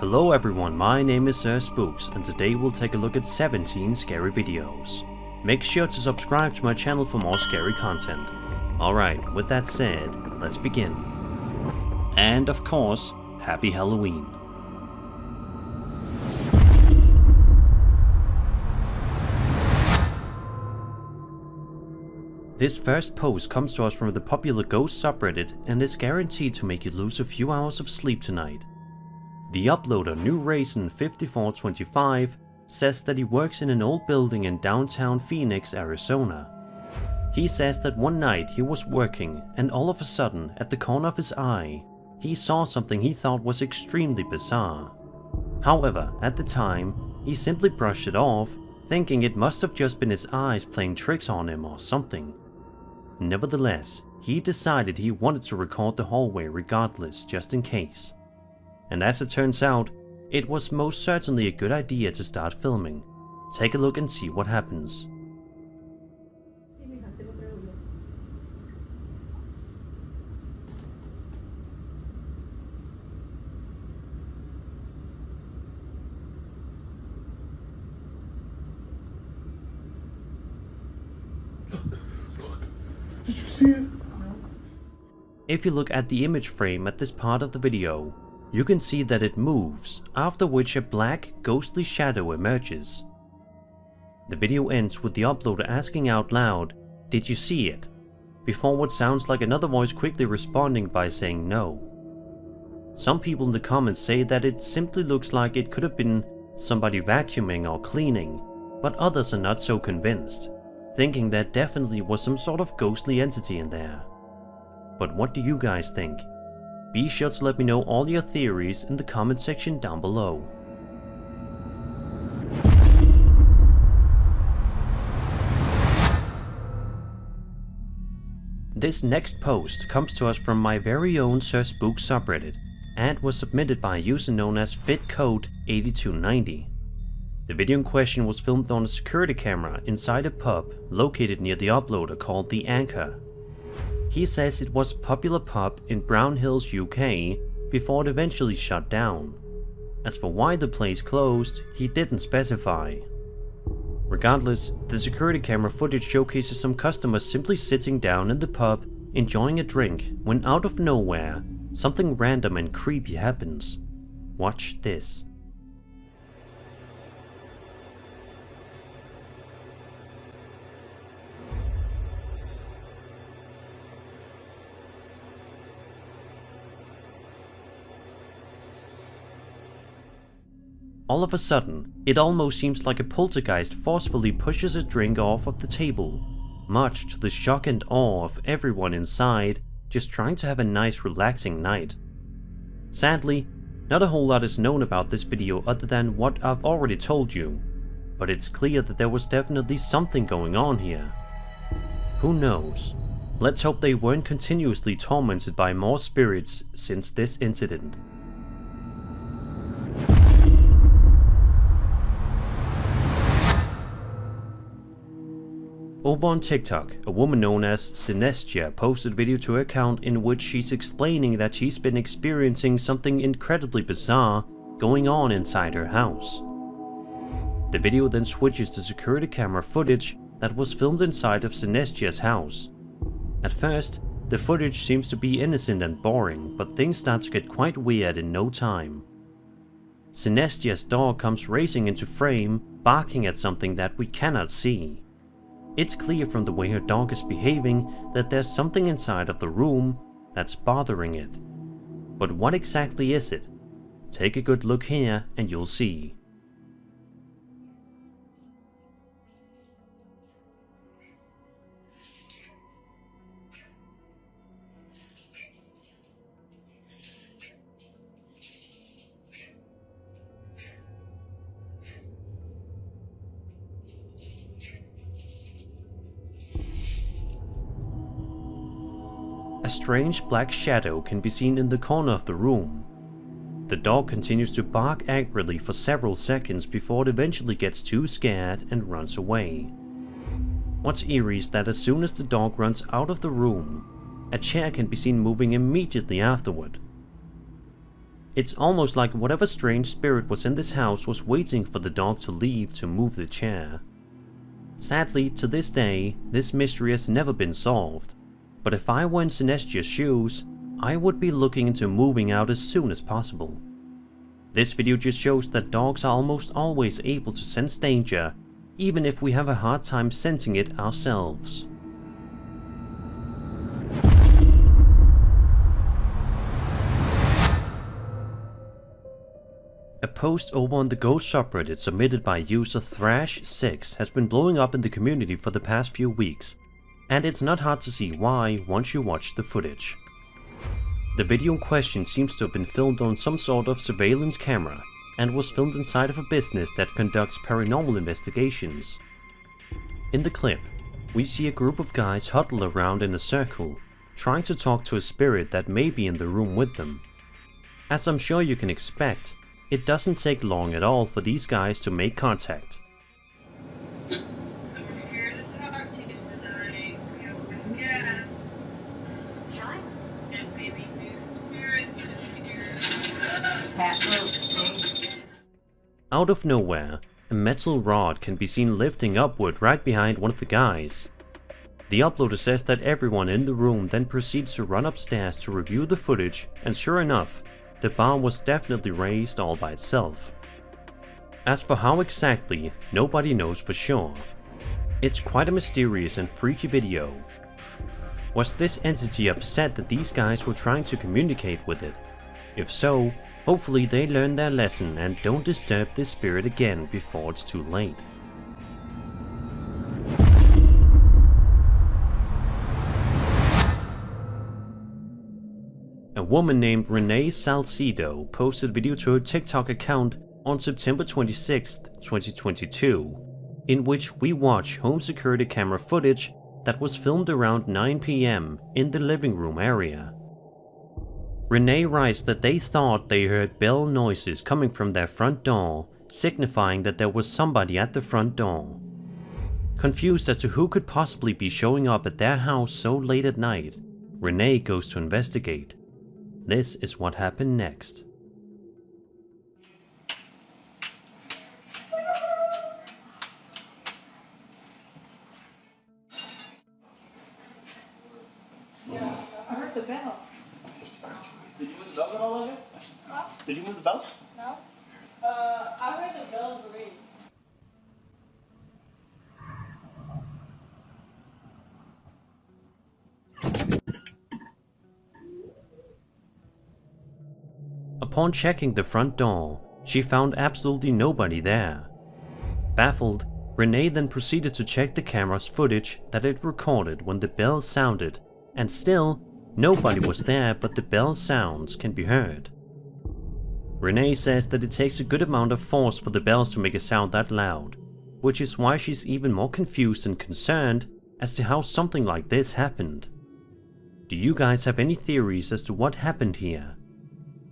Hello everyone, my name is Sir Spooks, and today we'll take a look at 17 scary videos. Make sure to subscribe to my channel for more scary content. Alright, with that said, let's begin. And of course, Happy Halloween. This first post comes to us from the popular ghost subreddit and is guaranteed to make you lose a few hours of sleep tonight. The uploader New Raisin 5425 says that he works in an old building in downtown Phoenix, Arizona. He says that one night he was working and all of a sudden, at the corner of his eye, he saw something he thought was extremely bizarre. However, at the time, he simply brushed it off, thinking it must have just been his eyes playing tricks on him or something. Nevertheless, he decided he wanted to record the hallway regardless, just in case. And as it turns out, it was most certainly a good idea to start filming. Take a look and see what happens. Look. Did you see it? No. If you look at the image frame at this part of the video, you can see that it moves, after which a black, ghostly shadow emerges. The video ends with the uploader asking out loud, "Did you see it?" before what sounds like another voice quickly responding by saying no. Some people in the comments say that it simply looks like it could have been somebody vacuuming or cleaning, but others are not so convinced, thinking there definitely was some sort of ghostly entity in there. But what do you guys think? Be sure to let me know all your theories in the comment section down below. This next post comes to us from my very own Sir Spook subreddit and was submitted by a user known as FitCode8290. The video in question was filmed on a security camera inside a pub located near the uploader called The Anchor. He says it was a popular pub in Brown Hills, UK, before it eventually shut down. As for why the place closed, he didn't specify. Regardless, the security camera footage showcases some customers simply sitting down in the pub, enjoying a drink, when out of nowhere, something random and creepy happens. Watch this. All of a sudden, it almost seems like a poltergeist forcefully pushes a drink off of the table, much to the shock and awe of everyone inside, just trying to have a nice relaxing night. Sadly, not a whole lot is known about this video other than what I've already told you, but it's clear that there was definitely something going on here. Who knows? Let's hope they weren't continuously tormented by more spirits since this incident. Over on TikTok, a woman known as Synestia posted a video to her account in which she's explaining that she's been experiencing something incredibly bizarre going on inside her house. The video then switches to security camera footage that was filmed inside of Synestia's house. At first, the footage seems to be innocent and boring, but things start to get quite weird in no time. Synestia's dog comes racing into frame, barking at something that we cannot see. It's clear from the way her dog is behaving that there's something inside of the room that's bothering it. But what exactly is it? Take a good look here and you'll see. A strange black shadow can be seen in the corner of the room. The dog continues to bark angrily for several seconds before it eventually gets too scared and runs away. What's eerie is that as soon as the dog runs out of the room, a chair can be seen moving immediately afterward. It's almost like whatever strange spirit was in this house was waiting for the dog to leave to move the chair. Sadly, to this day, this mystery has never been solved, but if I were in Sinestia's shoes, I would be looking into moving out as soon as possible. This video just shows that dogs are almost always able to sense danger, even if we have a hard time sensing it ourselves. A post over on the Ghost subreddit submitted by user Thrash6 has been blowing up in the community for the past few weeks, and it's not hard to see why once you watch the footage. The video in question seems to have been filmed on some sort of surveillance camera, and was filmed inside of a business that conducts paranormal investigations. In the clip, we see a group of guys huddled around in a circle, trying to talk to a spirit that may be in the room with them. As I'm sure you can expect, it doesn't take long at all for these guys to make contact. Out of nowhere, a metal rod can be seen lifting upward right behind one of the guys. The uploader says that everyone in the room then proceeds to run upstairs to review the footage, and sure enough, the bar was definitely raised all by itself. As for how exactly, nobody knows for sure. It's quite a mysterious and freaky video. Was this entity upset that these guys were trying to communicate with it? If so, hopefully they learn their lesson and don't disturb this spirit again before it's too late. A woman named Renee Salcido posted a video to her TikTok account on September 26, 2022, in which we watch home security camera footage that was filmed around 9 PM in the living room area. Renee writes that they thought they heard bell noises coming from their front door, signifying that there was somebody at the front door. Confused as to who could possibly be showing up at their house so late at night, Renee goes to investigate. This is what happened next. Yeah, I heard the bell. Did you move the bell at all, Olivia? Huh? Did you move the bell? No? I heard the bell ring. Upon checking the front door, she found absolutely nobody there. Baffled, Renee then proceeded to check the camera's footage that it recorded when the bell sounded, and still, nobody was there, but the bell sounds can be heard. Renee says that it takes a good amount of force for the bells to make a sound that loud, which is why she's even more confused and concerned as to how something like this happened. Do you guys have any theories as to what happened here?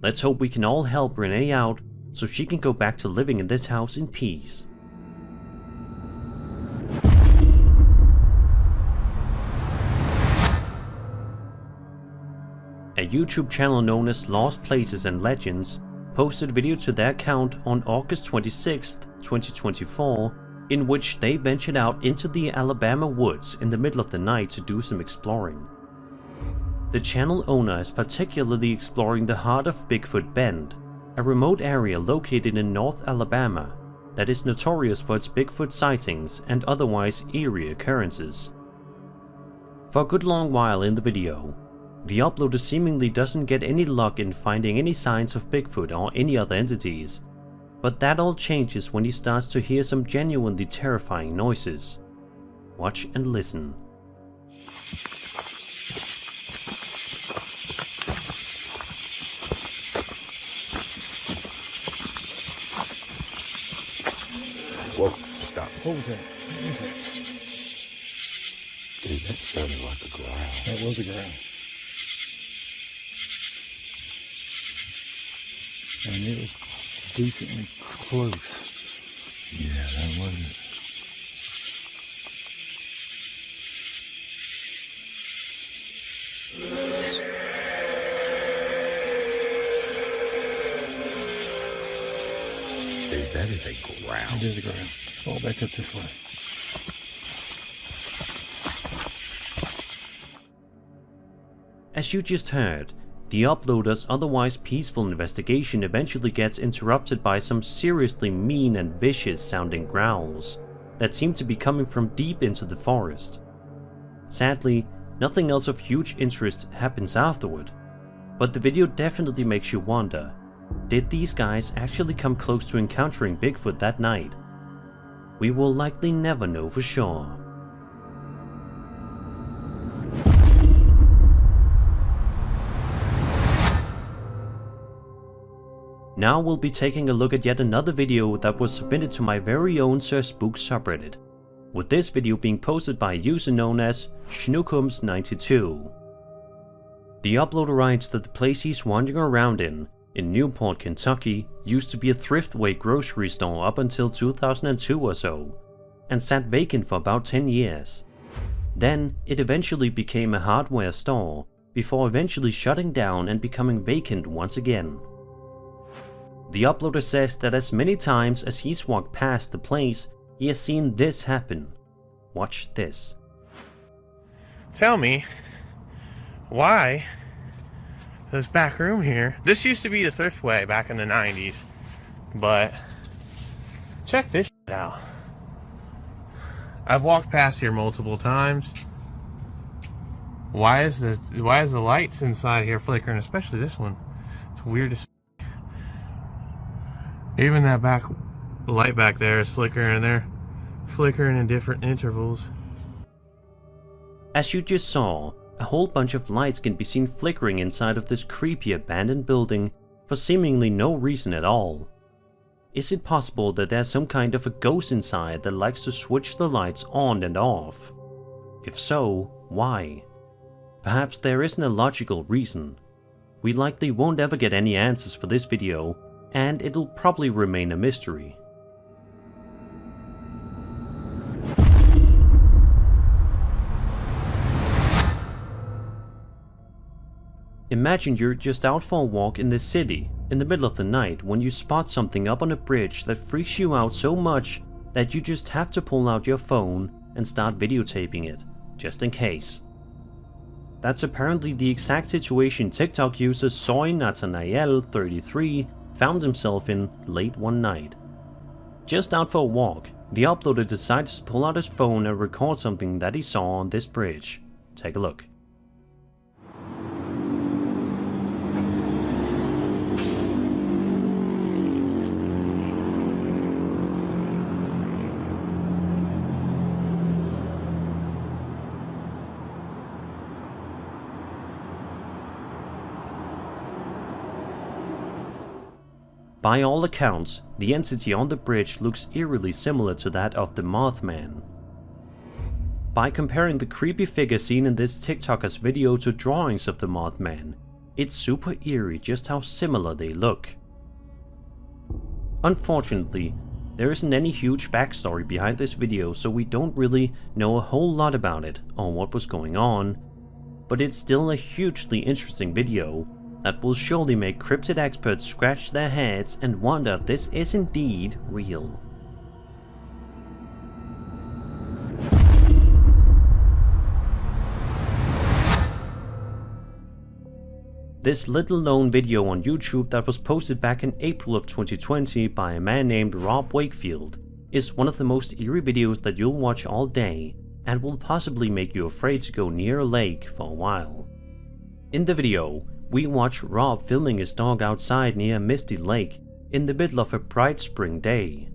Let's hope we can all help Renee out so she can go back to living in this house in peace. A YouTube channel known as Lost Places and Legends posted a video to their account on August 26, 2024, in which they ventured out into the Alabama woods in the middle of the night to do some exploring. The channel owner is particularly exploring the heart of Bigfoot Bend, a remote area located in North Alabama that is notorious for its Bigfoot sightings and otherwise eerie occurrences. For a good long while in the video, the uploader seemingly doesn't get any luck in finding any signs of Bigfoot or any other entities, but that all changes when he starts to hear some genuinely terrifying noises. Watch and listen. Whoa, stop. What was that? What was that? Dude, that sounded like a growl. That was a growl. And it was decently close. Yeah, that wasn't it. that is a growl. It is a growl. Fall back up this way. As you just heard, the uploader's otherwise peaceful investigation eventually gets interrupted by some seriously mean and vicious sounding growls that seem to be coming from deep into the forest. Sadly, nothing else of huge interest happens afterward, but the video definitely makes you wonder, did these guys actually come close to encountering Bigfoot that night? We will likely never know for sure. Now we'll be taking a look at yet another video that was submitted to my very own Sir Spook subreddit, with this video being posted by a user known as Schnookums92. The uploader writes that the place he's wandering around in Newport, Kentucky, used to be a thriftway grocery store up until 2002 or so, and sat vacant for about 10 years. Then it eventually became a hardware store, before eventually shutting down and becoming vacant once again. The uploader says that as many times as he's walked past the place, he has seen this happen. Watch this. Tell me, why this back room here? This used to be the Thriftway back in the 90s, but check this shit out. I've walked past here multiple times. Why is the lights inside here flickering? Especially this one. It's weird as. Even that back light back there is flickering, and they're flickering in different intervals. As you just saw, a whole bunch of lights can be seen flickering inside of this creepy abandoned building for seemingly no reason at all. Is it possible that there's some kind of a ghost inside that likes to switch the lights on and off? If so, why? Perhaps there isn't a logical reason. We likely won't ever get any answers for this video, and it'll probably remain a mystery. Imagine you're just out for a walk in the city in the middle of the night when you spot something up on a bridge that freaks you out so much that you just have to pull out your phone and start videotaping it, just in case. That's apparently the exact situation TikTok user Soy Nathanael 33 found himself in late one night. Just out for a walk, the uploader decided to pull out his phone and record something that he saw on this bridge. Take a look. By all accounts, the entity on the bridge looks eerily similar to that of the Mothman. By comparing the creepy figure seen in this TikToker's video to drawings of the Mothman, it's super eerie just how similar they look. Unfortunately, there isn't any huge backstory behind this video, so we don't really know a whole lot about it or what was going on, but it's still a hugely interesting video that will surely make cryptid experts scratch their heads and wonder if this is indeed real. This little known video on YouTube that was posted back in April of 2020 by a man named Rob Wakefield is one of the most eerie videos that you'll watch all day and will possibly make you afraid to go near a lake for a while. In the video, we watch Rob filming his dog outside near a misty lake in the middle of a bright spring day.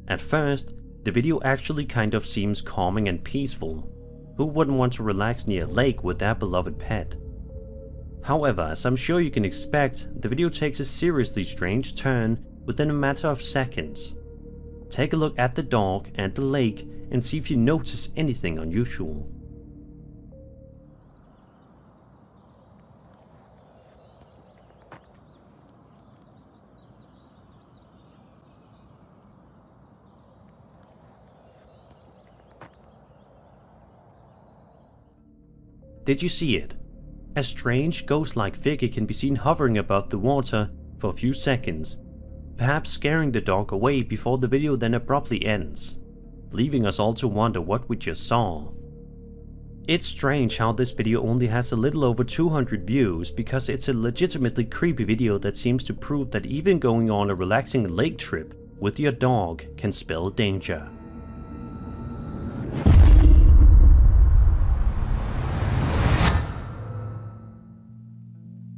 At first, the video actually kind of seems calming and peaceful. Who wouldn't want to relax near a lake with their beloved pet? However, as I'm sure you can expect, the video takes a seriously strange turn within a matter of seconds. Take a look at the dog and the lake and see if you notice anything unusual. Did you see it? A strange ghost-like figure can be seen hovering above the water for a few seconds, perhaps scaring the dog away before the video then abruptly ends, leaving us all to wonder what we just saw. It's strange how this video only has a little over 200 views, because it's a legitimately creepy video that seems to prove that even going on a relaxing lake trip with your dog can spell danger.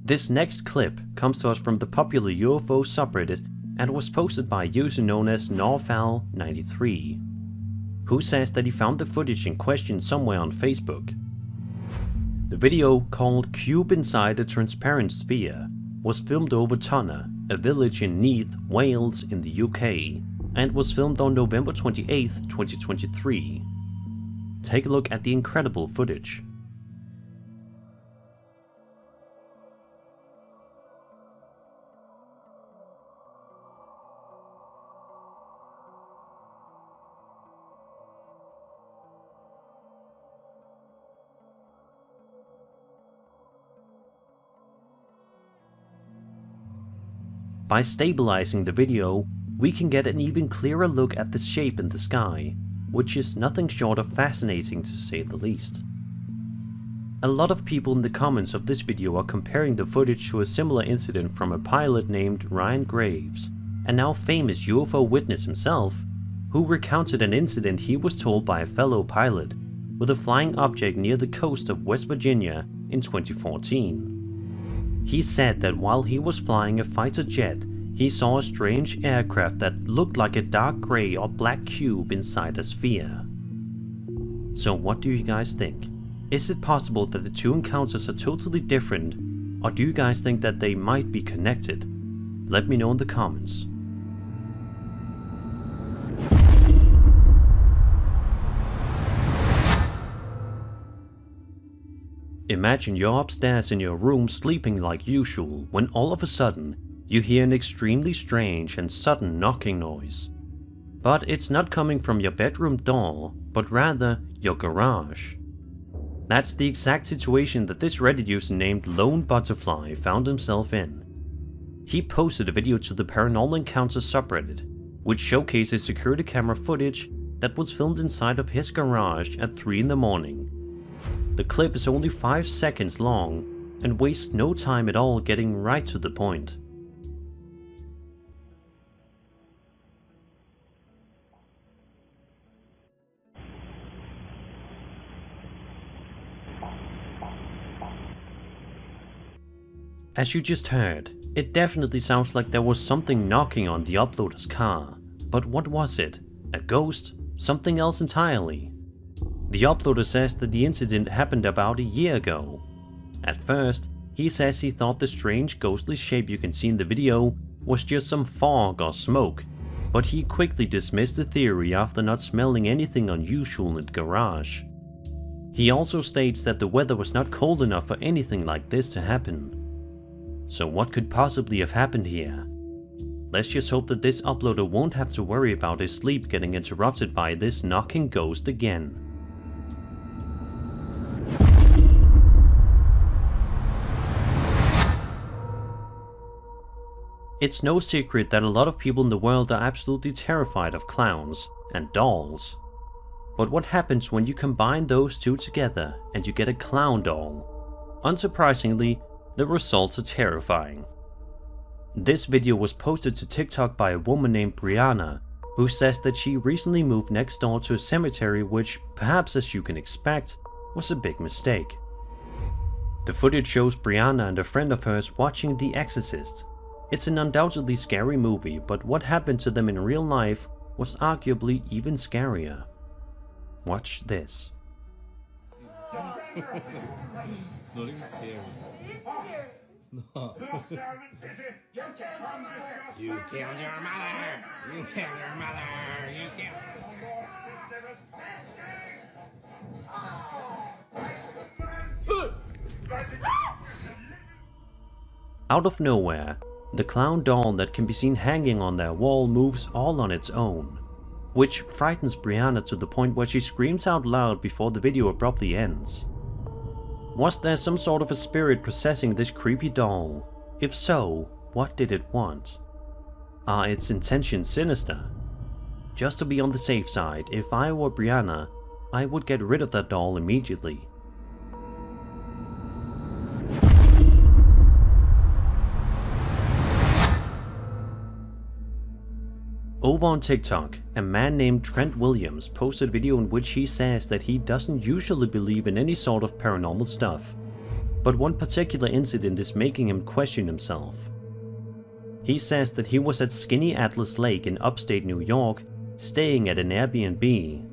This next clip comes to us from the popular UFO subreddit and was posted by a user known as Norfal93, who says that he found the footage in question somewhere on Facebook. The video, called Cube Inside a Transparent Sphere, was filmed over Tunna, a village in Neath, Wales in the UK, and was filmed on November 28, 2023. Take a look at the incredible footage. By stabilizing the video, we can get an even clearer look at the shape in the sky, which is nothing short of fascinating to say the least. A lot of people in the comments of this video are comparing the footage to a similar incident from a pilot named Ryan Graves, a now famous UFO witness himself, who recounted an incident he was told by a fellow pilot with a flying object near the coast of West Virginia in 2014. He said that while he was flying a fighter jet, he saw a strange aircraft that looked like a dark grey or black cube inside a sphere. So what do you guys think? Is it possible that the two encounters are totally different, or do you guys think that they might be connected? Let me know in the comments. Imagine you're upstairs in your room sleeping like usual when all of a sudden you hear an extremely strange and sudden knocking noise. But it's not coming from your bedroom door, but rather your garage. That's the exact situation that this Reddit user named Lone Butterfly found himself in. He posted a video to the Paranormal Encounters subreddit, which showcases security camera footage that was filmed inside of his garage at 3 in the morning. The clip is only 5 seconds long and wastes no time at all getting right to the point. As you just heard, it definitely sounds like there was something knocking on the uploader's car. But what was it? A ghost? Something else entirely? The uploader says that the incident happened about a year ago. At first, he says he thought the strange ghostly shape you can see in the video was just some fog or smoke, but he quickly dismissed the theory after not smelling anything unusual in the garage. He also states that the weather was not cold enough for anything like this to happen. So what could possibly have happened here? Let's just hope that this uploader won't have to worry about his sleep getting interrupted by this knocking ghost again. It's no secret that a lot of people in the world are absolutely terrified of clowns and dolls. But what happens when you combine those two together and you get a clown doll? Unsurprisingly, the results are terrifying. This video was posted to TikTok by a woman named Brianna, who says that she recently moved next door to a cemetery, which, perhaps as you can expect, was a big mistake. The footage shows Brianna and a friend of hers watching The Exorcist. It's an undoubtedly scary movie, but what happened to them in real life was arguably even scarier. Watch this. It's not even scary. It's scary. No. You killed your mother! You killed your mother! You killed... Out of nowhere, the clown doll that can be seen hanging on their wall moves all on its own, which frightens Brianna to the point where she screams out loud before the video abruptly ends. Was there some sort of a spirit possessing this creepy doll? If so, what did it want? Are its intentions sinister? Just to be on the safe side, if I were Brianna, I would get rid of that doll immediately. Over on TikTok, a man named Trent Williams posted a video in which he says that he doesn't usually believe in any sort of paranormal stuff, but one particular incident is making him question himself. He says that he was at Skinny Atlas Lake in upstate New York, staying at an Airbnb.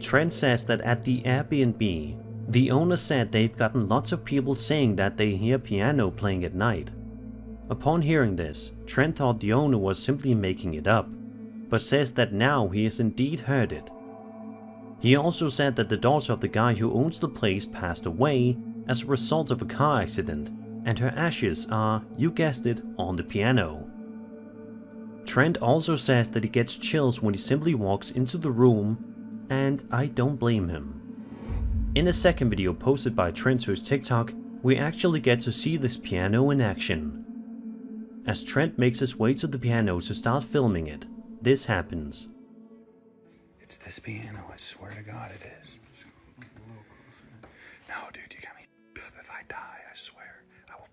Trent says that at the Airbnb, the owner said they've gotten lots of people saying that they hear piano playing at night. Upon hearing this, Trent thought the owner was simply making it up, but says that now he has indeed heard it. He also said that the daughter of the guy who owns the place passed away as a result of a car accident, and her ashes are, you guessed it, on the piano. Trent also says that he gets chills when he simply walks into the room, and I don't blame him. In a second video posted by Trent to his TikTok, we actually get to see this piano in action. As Trent makes his way to the piano to start filming it, this happens. It's this piano, I swear to God it is. No, dude, you got me up. If I die, I swear. I will.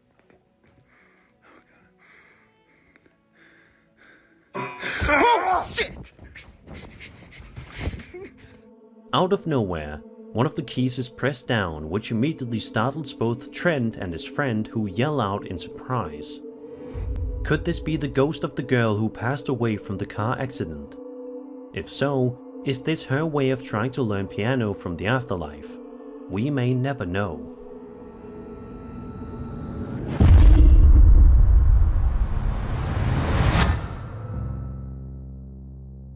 Oh, shit! Out of nowhere, one of the keys is pressed down, which immediately startles both Trent and his friend, who yell out in surprise. Could this be the ghost of the girl who passed away from the car accident? If so, is this her way of trying to learn piano from the afterlife? We may never know.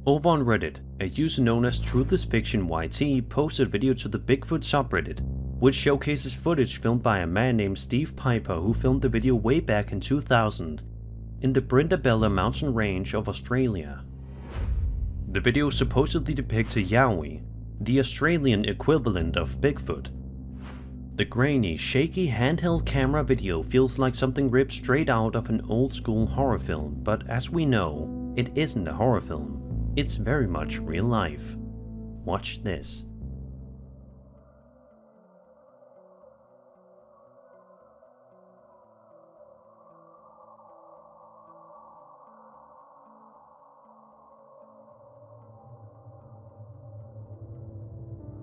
Over on Reddit, a user known as Truth is Fiction YT posted a video to the Bigfoot subreddit, which showcases footage filmed by a man named Steve Piper who filmed the video way back in 2000 in the Brindabella mountain range of Australia. The video supposedly depicts a yowie, the Australian equivalent of Bigfoot. The grainy, shaky handheld camera video feels like something ripped straight out of an old school horror film, but as we know, it isn't a horror film. It's very much real life. Watch this.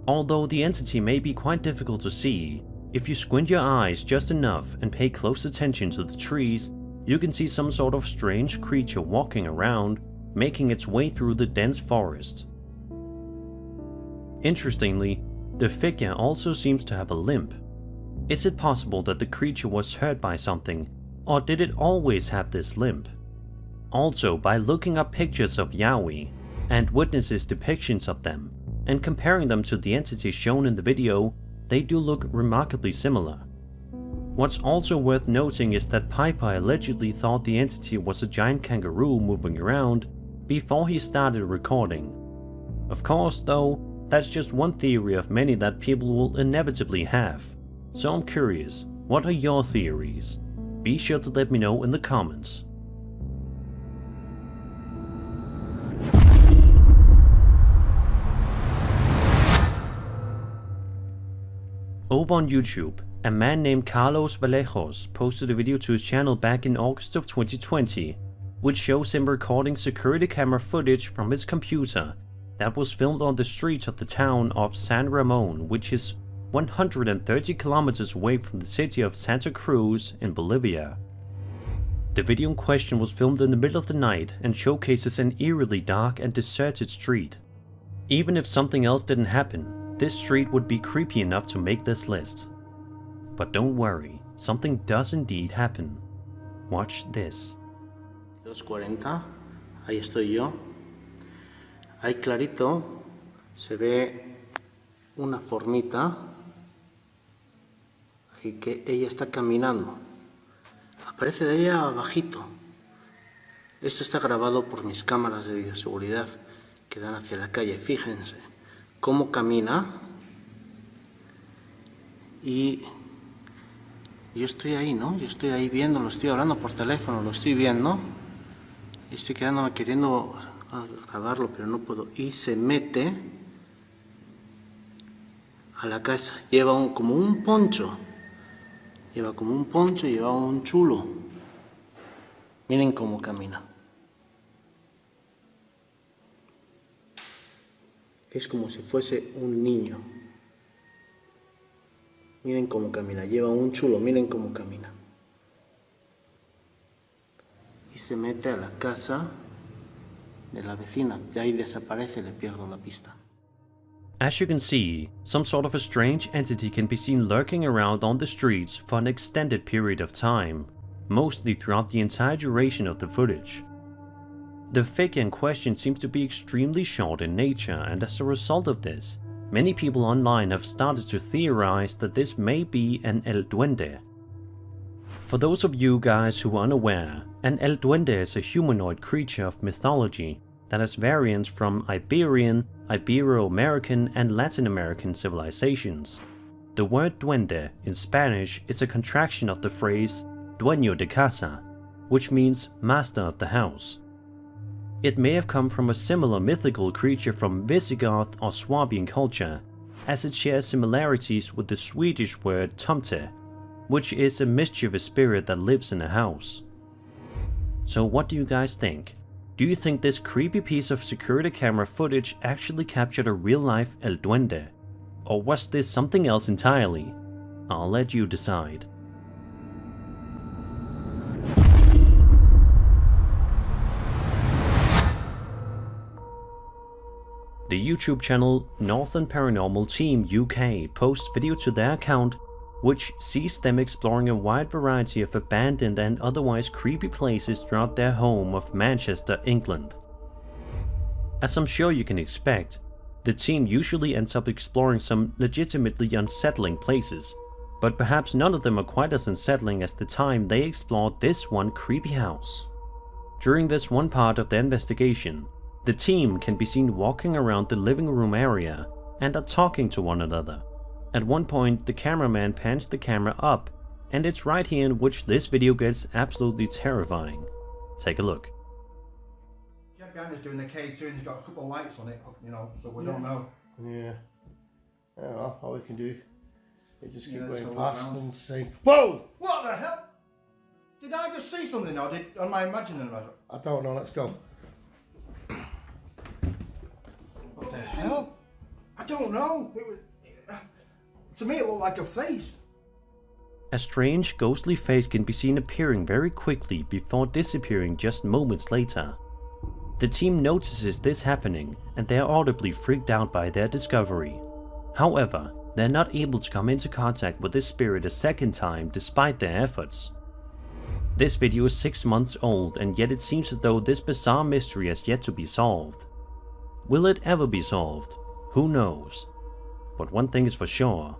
Although the entity may be quite difficult to see, if you squint your eyes just enough and pay close attention to the trees, you can see some sort of strange creature walking around, making its way through the dense forest. Interestingly, the figure also seems to have a limp. Is it possible that the creature was hurt by something, or did it always have this limp? Also, by looking up pictures of yowie and witnesses' depictions of them, and comparing them to the entity shown in the video, they do look remarkably similar. What's also worth noting is that Piper allegedly thought the entity was a giant kangaroo moving around before he started recording. Of course, though, that's just one theory of many that people will inevitably have. So I'm curious, what are your theories? Be sure to let me know in the comments. Over on YouTube, a man named Carlos Vallejos posted a video to his channel back in August of 2020, which shows him recording security camera footage from his computer that was filmed on the streets of the town of San Ramon, which is 130 kilometers away from the city of Santa Cruz in Bolivia. The video in question was filmed in the middle of the night and showcases an eerily dark and deserted street. Even if something else didn't happen, this street would be creepy enough to make this list. But don't worry, something does indeed happen. Watch this. 2:40, ahí estoy yo. Ahí clarito se ve una formita, ahí que ella está caminando. Aparece de ella abajito. Esto está grabado por mis cámaras de videoseguridad que dan hacia la calle. Fíjense cómo camina y yo estoy ahí, ¿no? Yo estoy ahí viendo, lo estoy hablando por teléfono, lo estoy viendo Estoy quedándome queriendo grabarlo, pero no puedo. Y se mete a la casa. Lleva como un poncho. Lleva como un poncho, lleva un chulo. Miren cómo camina. Es como si fuese un niño. Miren cómo camina. Lleva un chulo, miren cómo camina. Y se mete a la casa de la vecina. Y ahí desaparece, le pierdo la pista. As you can see, some sort of a strange entity can be seen lurking around on the streets for an extended period of time, mostly throughout the entire duration of the footage. The figure in question seems to be extremely short in nature, and as a result of this, many people online have started to theorize that this may be an El Duende. For those of you guys who are unaware, an El Duende is a humanoid creature of mythology that has variants from Iberian, Ibero-American and Latin American civilizations. The word duende in Spanish is a contraction of the phrase dueño de casa, which means master of the house. It may have come from a similar mythical creature from Visigoth or Swabian culture, as it shares similarities with the Swedish word tomte, which is a mischievous spirit that lives in a house. So what do you guys think? Do you think this creepy piece of security camera footage actually captured a real-life El Duende? Or was this something else entirely? I'll let you decide. The YouTube channel Northern Paranormal Team UK posts video to their account which sees them exploring a wide variety of abandoned and otherwise creepy places throughout their home of Manchester, England. As I'm sure you can expect, the team usually ends up exploring some legitimately unsettling places, but perhaps none of them are quite as unsettling as the time they explored this one creepy house. During this one part of their investigation, the team can be seen walking around the living room area and are talking to one another. At one point, the cameraman pans the camera up, and it's right here in which this video gets absolutely terrifying. Take a look. Jeff behind us doing the K2 and he's got a couple of lights on it, you know, so we don't know. Yeah. Yeah, all we can do is just keep going so past around. and say, whoa! What the hell? Did I just see something or am I imagining it? I don't know, let's go. What the hell? I don't know. It was, to me it looked like a face. A strange, ghostly face can be seen appearing very quickly before disappearing just moments later. The team notices this happening, and they are audibly freaked out by their discovery. However, they're not able to come into contact with this spirit a second time despite their efforts. This video is 6 months old, and yet it seems as though this bizarre mystery has yet to be solved. Will it ever be solved? Who knows? But one thing is for sure.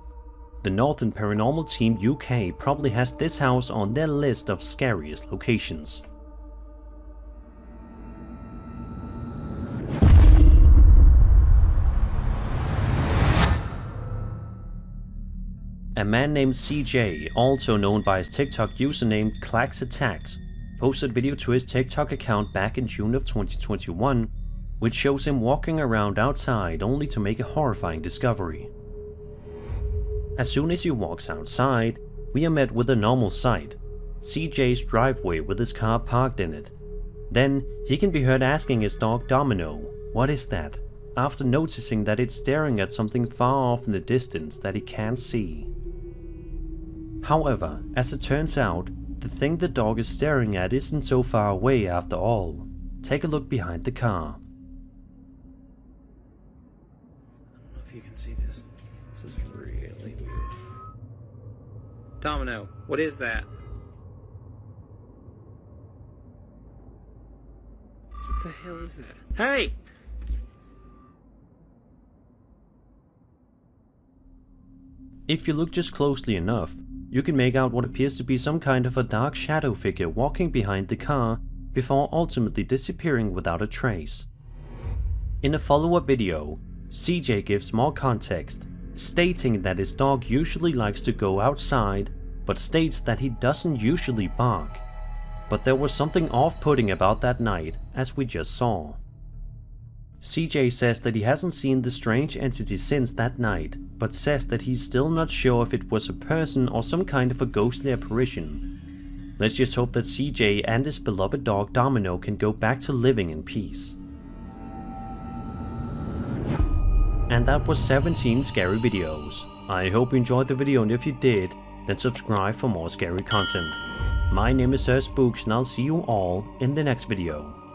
The Northern Paranormal Team UK probably has this house on their list of scariest locations. A man named CJ, also known by his TikTok username Clax Attacks, posted video to his TikTok account back in June of 2021, which shows him walking around outside only to make a horrifying discovery. As soon as he walks outside, we are met with a normal sight, CJ's driveway with his car parked in it. Then he can be heard asking his dog Domino, "What is that?" after noticing that it's staring at something far off in the distance that he can't see. However, as it turns out, the thing the dog is staring at isn't so far away after all. Take a look behind the car. If you can see this. This is really weird. Domino, what is that? What the hell is that? Hey! If you look just closely enough, you can make out what appears to be some kind of a dark shadow figure walking behind the car before ultimately disappearing without a trace. In a follow-up video, CJ gives more context, stating that his dog usually likes to go outside, but states that he doesn't usually bark. but there was something off-putting about that night, as we just saw. CJ says that he hasn't seen the strange entity since that night, but says that he's still not sure if it was a person or some kind of a ghostly apparition. Let's just hope that CJ and his beloved dog Domino can go back to living in peace. And that was 17 scary videos. I hope you enjoyed the video, and if you did, then subscribe for more scary content. My name is Sir Spooks, and I'll see you all in the next video.